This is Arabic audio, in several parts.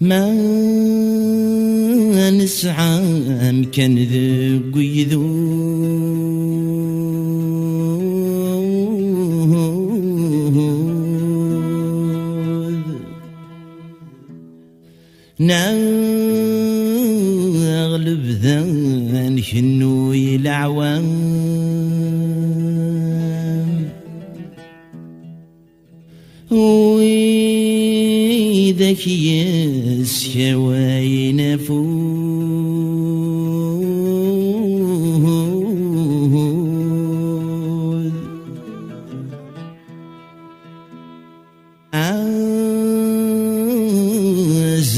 ما نسعى كان ذوق يذوذ نغلب ذان شنو الأعوام وإذاك يسكوى نفوذ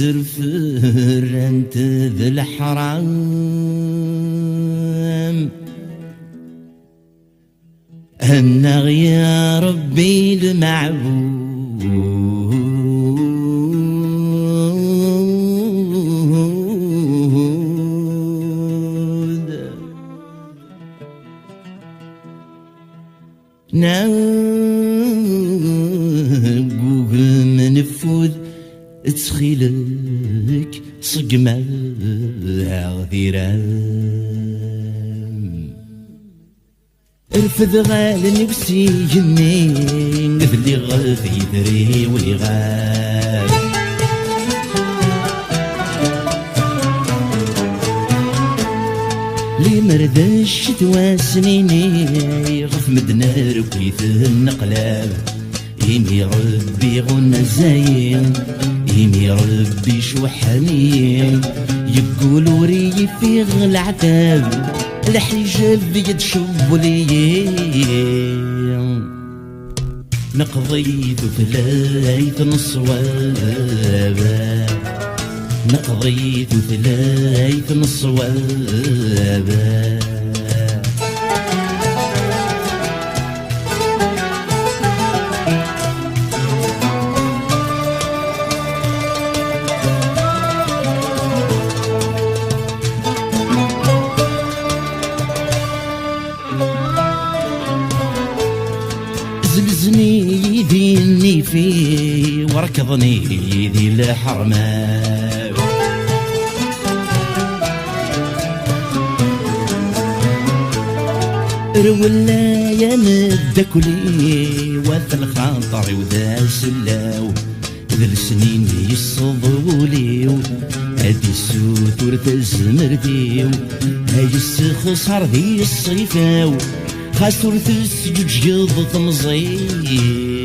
زرفر أنت ذا الحرام أنغ يا ربي المعبود ناقوق منفوذ تسخيلك صقمة غذيران ارفض غال نفسي جنين اللي غاث يدري ويغاب لي مردش تواسنيني غف مدنا ركيت النقلاب يمي ربي غنى زين يمي ربي شو حنين يقولوا ري في العتاب الحجاب يد شبولي نقضيت ثلاث نصوابا نقضيت ثلاث نصوابا زلزني ذيني في وركضني ذي الحرمان رولا يا مدكلي وذا الخاطر وذا السلاو ذا السنين يصدولي هادي السوتور تزمرديو هاي السخصار ذي الصيفاو خاسور تسجد جيض تمزيو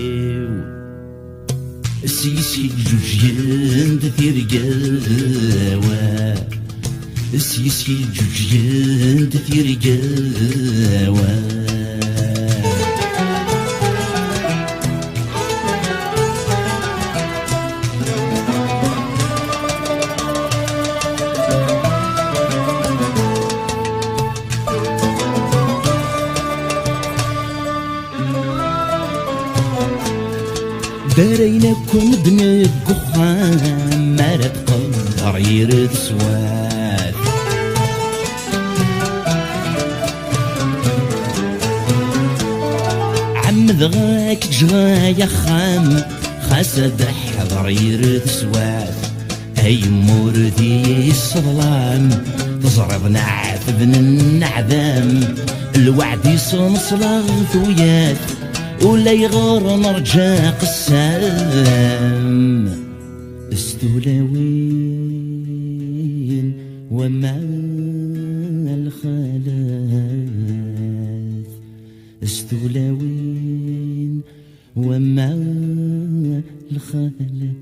السيسي جوجيند تيرقاوا السيسي جوجيند تيرقاوا دارينكم بن قخان ما تقدر يرد سواد عمد غاك جغايا خام خاسد حضر يرد سواد هاي موردي الصظلام تزرب نعث بن النعذام الوعد يصنصلغ ثويات ولا يغار نرجع قسام استولوين ومع الخلاف استولوين ومع الخلاف